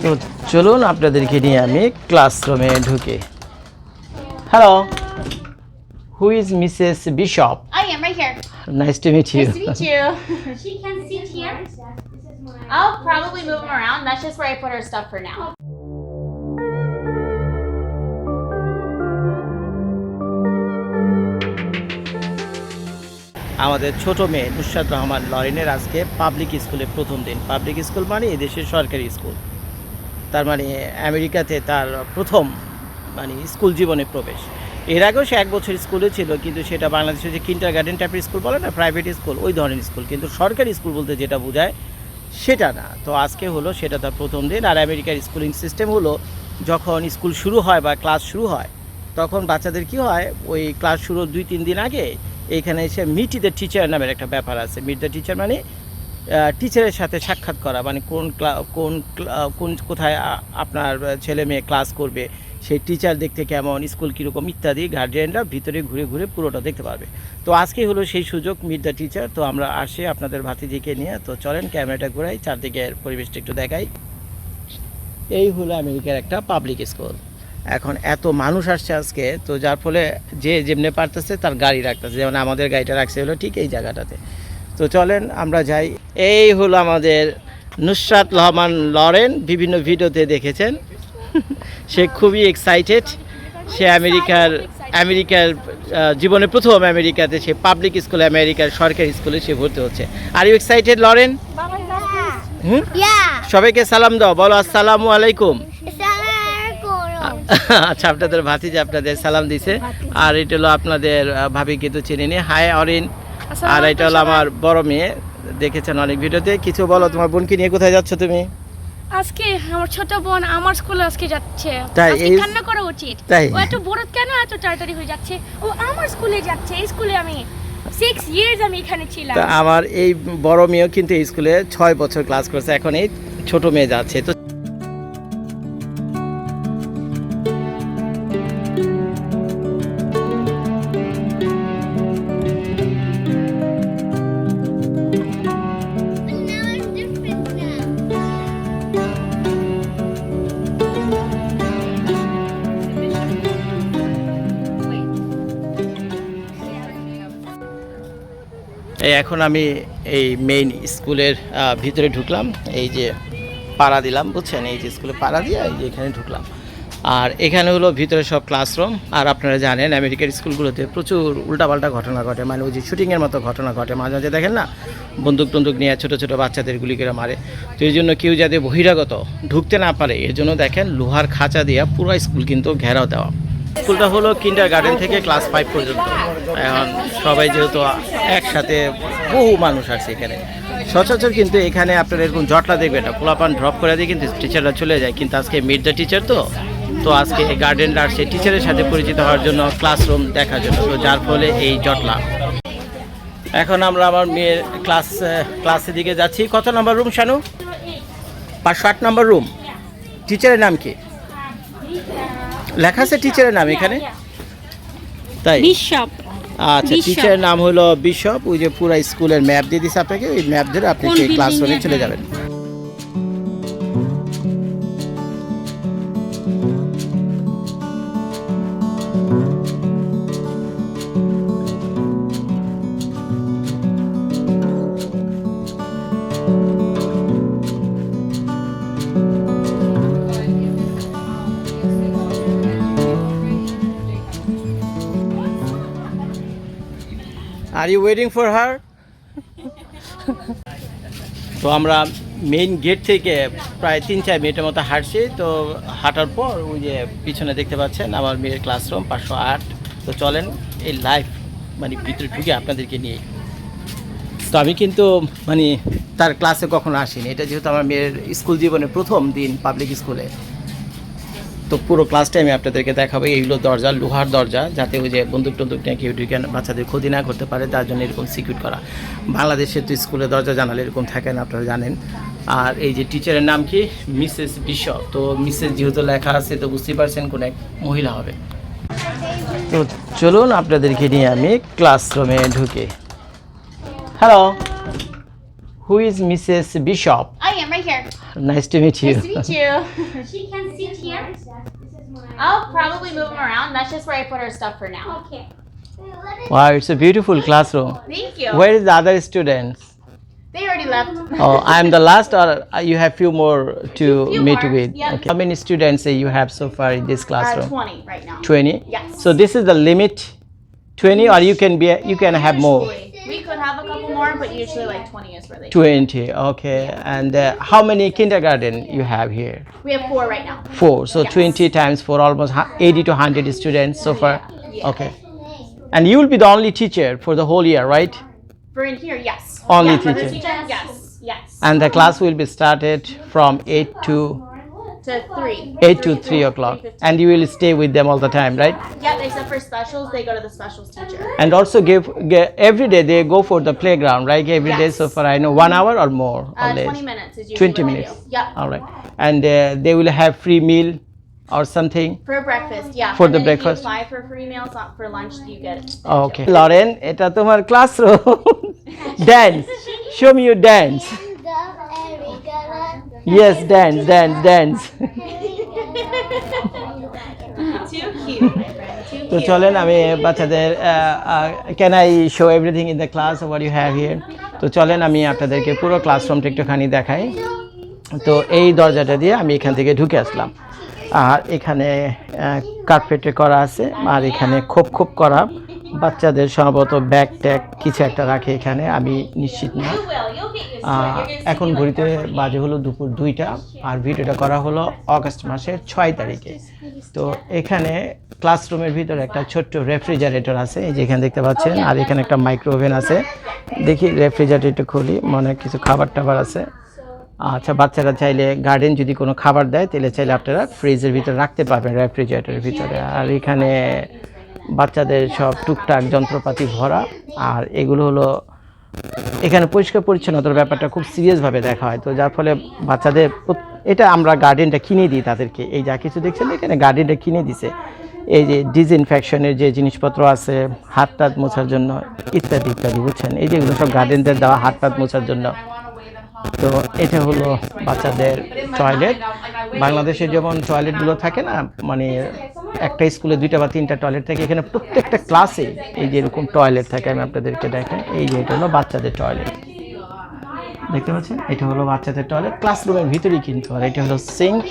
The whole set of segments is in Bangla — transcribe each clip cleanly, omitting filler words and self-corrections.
তো চলুন আপনাদেরকে নিয়ে আমি ক্লাসরুমে ঢুকি। Hello, who is Mrs Bishop? I am right here. Nice to meet you. Nice to meet you. She can sit here. I'll probably move them around. That's just where I put her stuff for now. আমাদের ছোট মেয়ে নুসরাত রহমান লরেনের আজকে পাবলিক স্কুলে প্রথম দিন। পাবলিক স্কুল মানে এদেশের সরকারি স্কুল, তার মানে আমেরিকাতে তার প্রথম মানে স্কুল জীবনে প্রবেশ। এর আগেও সে 1 বছর স্কুলে ছিল, কিন্তু সেটা বাংলাদেশে যে কিন্ডারগার্টেন টাইপের স্কুল বলে না, প্রাইভেট স্কুল, ওই ধরনের স্কুল, কিন্তু সরকারি স্কুল বলতে যেটা বোঝায় সেটা না। তো আজকে হলো সেটা তার প্রথম দিন। আর আমেরিকার স্কুলিং সিস্টেম হলো যখন স্কুল শুরু হয় বা ক্লাস শুরু হয় তখন বাচ্চাদের কি হয়, ওই ক্লাস শুরুর 2-3 দিন আগে এইখানে এসে মিট দ্য টিচার নামের একটা ব্যাপার আছে। মিট দ্য টিচার মানে টিচারের সাথে সাক্ষাৎ করা, মানে কোন কোথায় আপনার ছেলে মেয়ে ক্লাস করবে, সেই টিচার দেখতে কেমন, স্কুল কীরকম ইত্যাদি গার্জিয়ানরা ভিতরে ঘুরে ঘুরে পুরোটা দেখতে পারবে। তো আজকে হলো সেই সুযোগ, মিট দ্য টিচার। তো আমরা আসি আপনাদের ভাতিজিকে নিয়ে। তো চলেন ক্যামেরাটা ঘুরাই, চারদিকের পরিবেশটা একটু দেখাই। এই হলো আমেরিকার একটা পাবলিক স্কুল। এখন এত মানুষ আসছে আজকে, তো যার ফলে যে যেমনি পারতেছে তার গাড়ি রাখতেছে, যেমন আমাদের গাড়িটা রাখছে হলো ঠিক এই জায়গাটাতে। তো চলেন আমরা যাই। এই হলো আমাদের নুসরাত রহমান লরেন, বিভিন্ন ভিডিওতে দেখেছেন। সে খুবই এক্সাইটেড। সে আমেরিকার জীবনে প্রথম আমেরিকাতে সে পাবলিক স্কুলে, আমেরিকার সরকারি স্কুলে সে ভর্তি হচ্ছে। Are you excited Lauren? সবাইকে সালাম দাও, বলো আসসালামু আলাইকুম। আচ্ছা, আপনাদের ভাতিজা আপনাদের সালাম দিছে। আর এটা হলো আপনাদের ভাবি, কিন্তু চিনিনি। হাই অরিন। আর এটা হলো আমার বড় মেয়ে, দেখেছেন অনেক ভিডিওতে। কিছু বলো, তোমার বোনকে নিয়ে কোথায় যাচ্ছ তুমি? আজকে আমার ছোট বোন আমার স্কুলে আজকে যাচ্ছে। তাই? আজকে কান্না করা উচিত। তাই? ও এত বড় কেন এত তাড়াতাড়ি হয়ে যাচ্ছে? ও আমার স্কুলে যাচ্ছে। এই স্কুলে আমি 6 ইয়ার্স আমি এখানে ছিলাম। তা আমার এই বড় মেয়েও কিন্তু এই স্কুলে 6 বছর ক্লাস করছে, এখন এই ছোট মেয়ে যাচ্ছে। তো এখন আমি এই মেইন স্কুলের ভিতরে ঢুকলাম। এই যে পাড়া দিলাম, বুঝছেন, এই যে স্কুলে পাড়া দিয়ে এই যে এখানে ঢুকলাম। আর এখানে হলো ভিতরে সব ক্লাসরুম। আর আপনারা জানেন আমেরিকার স্কুলগুলোতে প্রচুর উল্টাপাল্টা ঘটনা ঘটে, মানে ওই যে শুটিংয়ের মতো ঘটনা ঘটে। মাঝে মাঝে দেখেন না, বন্দুক টন্দুক নিয়ে ছোটো ছোটো বাচ্চাদের গুলি করে মারে। তো এই জন্য কেউ যাতে বহিরাগত ঢুকতে না পারে এর জন্য দেখেন লোহার খাঁচা দিয়ে পুরো স্কুল কিন্তু ঘেরাও দেওয়া। স্কুলটা হলো কিন্ডারগার্টেন থেকে ক্লাস 5 পর্যন্ত। এখন সবাই যেহেতু একসাথে বহু মানুষ আসছে এখানে, সচরাচর কিন্তু এখানে আপনারা এরকম জটলা দেখবেন না, পোলাপান ড্রপ করে দিয়ে কিন্তু টিচাররা চলে যায়। কিন্তু আজকে মিট দ্য টিচার, তো আজকে গার্ডেনরা আসছে টিচারের সাথে পরিচিত হওয়ার জন্য, ক্লাসরুম দেখার জন্য। তো যার ফলে এই জটলা। এখন আমরা আমার মেয়ের ক্লাসের দিকে যাচ্ছি। কত নম্বর রুম শানু? 508 নম্বর রুম। টিচারের নাম কি লেখা আছে? টিচারের নাম এখানে? তাই? বিশপ। আচ্ছা, টিচারের নাম হলো বিশপ। ওই যে পুরো স্কুলের ম্যাপ দিয়ে দিচ্ছে আপনাকে, ওই ম্যাপ ধরে আপনি সেই ক্লাসরুমে চলে যাবেন। Are you waiting for her? তো আমরা মেইন গেট থেকে প্রায় 3-4 মিনিটের মতো হাঁটছি। তো হাঁটার পর ওই যে পিছনে দেখতে পাচ্ছেন আমার মেয়ের ক্লাসরুম 508। তো চলেন এই লাইভ মানে ভিতরে ঢুকে আপনাদেরকে নিয়ে। তো আমি কিন্তু মানে তার ক্লাসে কখনো আসিনি, এটা যেহেতু আমার মেয়ের স্কুল জীবনে প্রথম দিন পাবলিক স্কুলে। তো পুরো ক্লাসটা আমি আপনাদেরকে দেখাবো। এইগুলো দরজা, লোহার দরজা, যাতে ওই যে বন্দুক টন্দুক নিয়ে কেউ ঢুকে বাচ্চাদের ক্ষতি না করতে পারে, তার জন্য এরকম সিকিউর করা। বাংলাদেশে তো স্কুলে দরজা জানালে এরকম থাকে না, আপনারা জানেন। আর এই যে টিচারের নাম কি? Mrs bishop. তো মিসেস যেহেতু লেখা আছে তো বুঝতেই পারছেন কোন এক মহিলা হবে। তো চলুন আপনাদেরকে নিয়ে আমি ক্লাসরুমে ঢুকি। Hello, who is Mrs Bishop? I am right here. Nice to meet you. Nice to meet you. She can sit here. I'll probably move them around. That's just where I put her stuff for now. Okay. Wow, it's a beautiful classroom. Thank you. Where is the other students? They already left. Oh, I'm the last, or you have few more to Few meet more, with? yep. Okay. How many students you have so far in this classroom? 20 right now. 20. Yes. So this is the limit, 20, or you can have more. Usually. We could have a couple more, but usually like 20 is where they 20. Okay. And how many kindergarten you have here? We have 4 right now. 4. So Yes. 20 times 4, almost 80 to 100 students so far. Yeah. Okay. And you will be the only teacher for the whole year, right? For in here, yes. Only For this teacher. Yes. Yes. And the class will be started from 8 to To 3. 8 to 3 o'clock. And you will stay with them all the time, right? Yep, except for specials, they go to the specials teacher. And also give every day they go for the playground, right? Every day Yes. so far I know 1 hour or more or less. 20 minutes is usually 20 what minutes. they do. Yep. All right. And they will have free meal or something. For breakfast, yeah. For And the then breakfast? If you apply for free meals, not for lunch, you get it. Okay. Lauren, এটা তোমার classroom. Dance. Show me your dance. Yes, dance, dance, dance. Too cute, my friend. Too তো cute. চলেন আমি বাচ্চাদের can I show everything in the class what you have here. তো চলেন আমি আপনাদেরকে পুরো ক্লাসরুমটা একটুখানি দেখাই। তো এই দরজাটা দিয়ে আমি এখান থেকে ঢুকে আসলাম, আর এখানে কার্পেটে করা আছে, আর এখানে খোপ খোপ করা বাচ্চাদের সম্ভবত ব্যাগ ট্যাগ কিছু একটা রাখে এখানে, আমি নিশ্চিত না। You will. You'll get used to it. You're gonna see এখন me ঘড়িতে like that. বাজে হলো দুপুর 2টা, আর ভিডিওটা করা হলো অগস্ট মাসের 6 তারিখে। তো এখানে ক্লাসরুমের ভিতরে একটা ছোট্ট রেফ্রিজারেটর আছে, এই যে এখানে দেখতে পাচ্ছেন, আর এখানে একটা মাইক্রো ওভেন আছে। দেখি রেফ্রিজারেটরটা খুলি, মনে হয় কিছু খাবার টাবার আছে। আচ্ছা, বাচ্চারা চাইলে গার্ডেন যদি কোনো খাবার দেয় তাহলে চাইলে আপনারা ফ্রিজের ভিতরে রাখতে পারবেন, রেফ্রিজারেটরের ভিতরে। আর এখানে বাচ্চাদের সব টুকটাক যন্ত্রপাতি ভরা, আর এগুলো হলো এখানে পরিষ্কার পরিচ্ছন্নতার ব্যাপারটা খুব সিরিয়াসভাবে দেখা হয়। তো যার ফলে বাচ্চাদের এটা আমরা গার্ডেনটা কিনে দিই তাদেরকে, এই যা কিছু দেখছেন এখানে গার্ডেনটা কিনে দিছে। এই যে ডিসইনফেকশনের যে জিনিসপত্র আছে, হাত টাত মোছার জন্য ইত্যাদি ইত্যাদি, বুঝছেন, এই যেগুলো সব গার্ডেনদের দেওয়া হাত টাত মোছার জন্য। তো এটা হলো বাচ্চাদের টয়লেট। বাংলাদেশে যেমন টয়লেটগুলো থাকে না, মানে একটা স্কুলে 2টা বা 3টা টয়লেট থাকে, এখানে প্রত্যেকটা ক্লাসে এই যে এরকম টয়লেট থাকে। আমি আপনাদেরকে দেখাই, এই যে এটা হলো বাচ্চাদের টয়লেট, দেখতে পাচ্ছেন, এটা হলো বাচ্চাদের টয়লেট ক্লাসরুমের ভিতরেই কিন্তু। আর এটা হলো সিঙ্ক,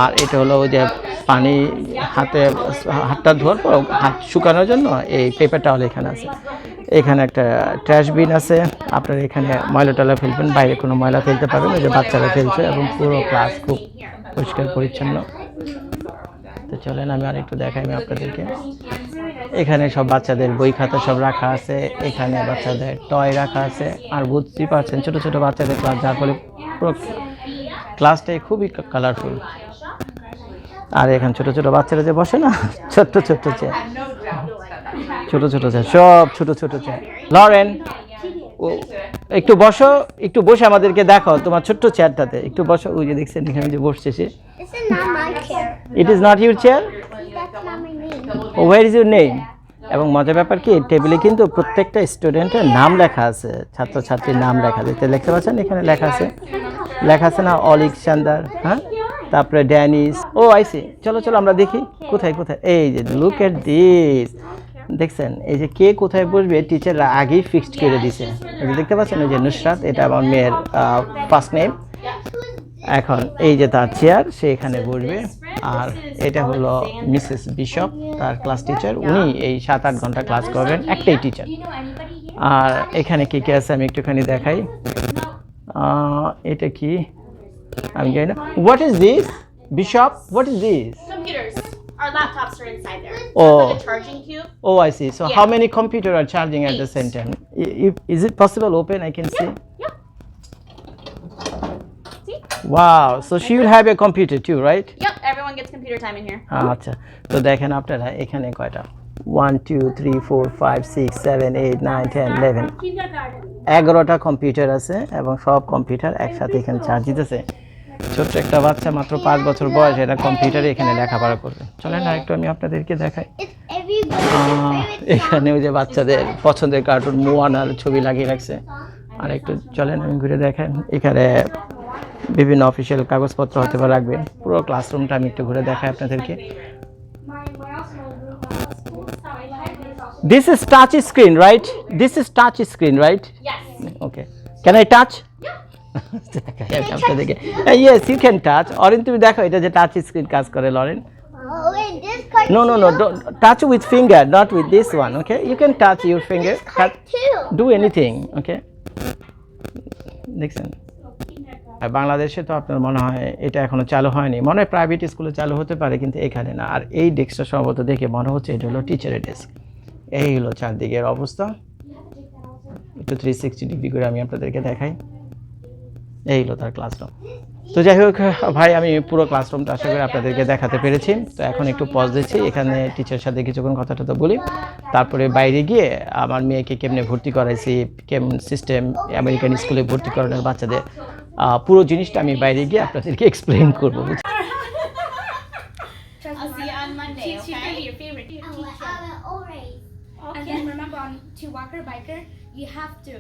আর এটা হলো ওই যে পানি হাতটা ধোয়ার পর হাত শুকানোর জন্য এই পেপার টাওয়াল এখানে আছে। এখানে একটা ট্র্যাশ বিন আছে, আপনারা এখানে ময়লা টয়লা ফেলবেন, বাইরে কোনো ময়লা ফেলতে পারবেন, ওই যে বাচ্চারা ফেলছে, এবং পুরো ক্লাস খুব পরিষ্কার পরিচ্ছন্ন। তো চলেন আমি আরেকটু দেখাই আমি আপনাদেরকে। এখানে সব বাচ্চাদের বই খাতা সব রাখা আছে, এখানে বাচ্চাদের টয় রাখা আছে, আর বুঝতেই পারছেন ছোটো ছোটো বাচ্চাদের ক্লাস, যার ফলে পুরো ক্লাসটাই খুবই কালারফুল। আর এখানে ছোটো ছোটো বাচ্চারা যে বসে না, ছোট্ট ছোট্ট চেয়ার, ছোটো ছোটো চেয়ার, সব ছোটো ছোটো চেয়ার। লরেন, ও একটু বসো, একটু বসে আমাদেরকে দেখাও তোমার ছোট্ট চেয়ারটাতে, একটু বসো। ওই যে দেখছেন এখানে যে বসছে সে। This is not my chair. It is not your chair? That's not my name. Where is your name? এবং মজার ব্যাপার কি, টেবিলে কিন্তু প্রত্যেকটা স্টুডেন্টের নাম লেখা আছে, ছাত্রছাত্রীর নাম লেখা আছে। দেখতে পাচ্ছেন এখানে লেখা আছে না, অলেকজান্ডার, হ্যাঁ, তারপরে ড্যানিস। ও আইসি, চলো চলো আমরা দেখি কোথায় কোথায়। এই যে লুক এট দিস, দেখছেন এই যে কে কোথায় বসবে টিচাররা আগেই ফিক্সড করে দিছে। এই যে দেখতে পাচ্ছেন, ওই যে নুসরাত, এটা আমার মেয়ের ফার্স্ট নেম। এখন এই যে তার চেয়ার, সে এখানে বসবে। আর এটা হলো মিসেস বিশপ, তার ক্লাস টিচার, উনি এই 7-8 ঘন্টা ক্লাস করবেন, একটাই টিচার। আর এখানে কি কি আছে আমি একটুখানি দেখাই। এটা কি আমি জানি না। What is this bishop? What is this? Computers. Our laptops are inside there. Oh. It's like a charging cube. Oh, I see. So Yeah. how many computers are charging at the 8. same time? Is it possible open? I can see. Yep. See? Wow. So she will have a computer too, right? Yep. Everyone gets computer time in here. আচ্ছা, তো দেখেন আপনারা এখানে কয়টা, 1 2 3 4 5 6 7 8 9 10 11 Kindergarten. 11টা কম্পিউটার আছে, এবং সব কম্পিউটার একসাথে এখানে চার্জ দিতেছে। ছোট্ট একটা বাচ্চা মাত্র 5 বছর বয়স, এটা কম্পিউটারে এখানে লেখাপড়া করবে। চলেন না একটু আমি আপনাদেরকে দেখাই। It's everybody's এখানে ওই যে বাচ্চাদের পছন্দের কার্টুন মোয়ানার ছবি লাগিয়ে রাখছে। আর একটু চলেন আমি ঘুরে দেখাই। এখানে বিভিন্ন অফিসিয়াল কাগজপত্র হতে পারে রাখবেন। পুরো ক্লাসরুমটা আমি একটু ঘুরে দেখাই আপনাদেরকে। This is touch screen, right? This is touch screen, right? Yes. Okay. Can I touch? আপনাদেরকে yes, you can touch. Orin তুমি দেখো এটা যে টাচ স্ক্রিন কাজ করে Lauren. Oh, and this card No, don't touch with finger, not with this one, okay? You can touch your finger. card too. Do anything, okay? দেখছেন, আর বাংলাদেশে তো আপনার মনে হয় এটা এখনো চালু হয়নি, মনে হয় প্রাইভেট স্কুলে চালু হতে পারে, কিন্তু এখানে না। আর এই ডেস্কটা সম্ভবত দেখে মনে হচ্ছে এটা হলো টিচারের ডেস্ক। এই হলো চারদিকের অবস্থা, একটু 360 ডিগ্রি করে আমি আপনাদেরকে দেখাই। এই হলো তার ক্লাসরুম। তো যাই হোক ভাই, আমি পুরো ক্লাসরুমটা আশা করি আপনাদেরকে দেখাতে পেরেছি। তো এখন একটু পজ দিচ্ছি, এখানে টিচারের সাথে কিছুক্ষণ কথাটা তো বলি, তারপরে বাইরে গিয়ে আমার মেয়েকে কেমনে ভর্তি করাইছি, কেমন সিস্টেম আমেরিকান স্কুলে ভর্তি করানোর বাচ্চাদের, পুরো জিনিসটা আমি বাইরে গিয়ে আপনাদেরকে এক্সপ্লেইন করবো। I'll see you on Monday, She's gonna be okay? your favorite teacher. Always. And then remember, on to walker biker, you have to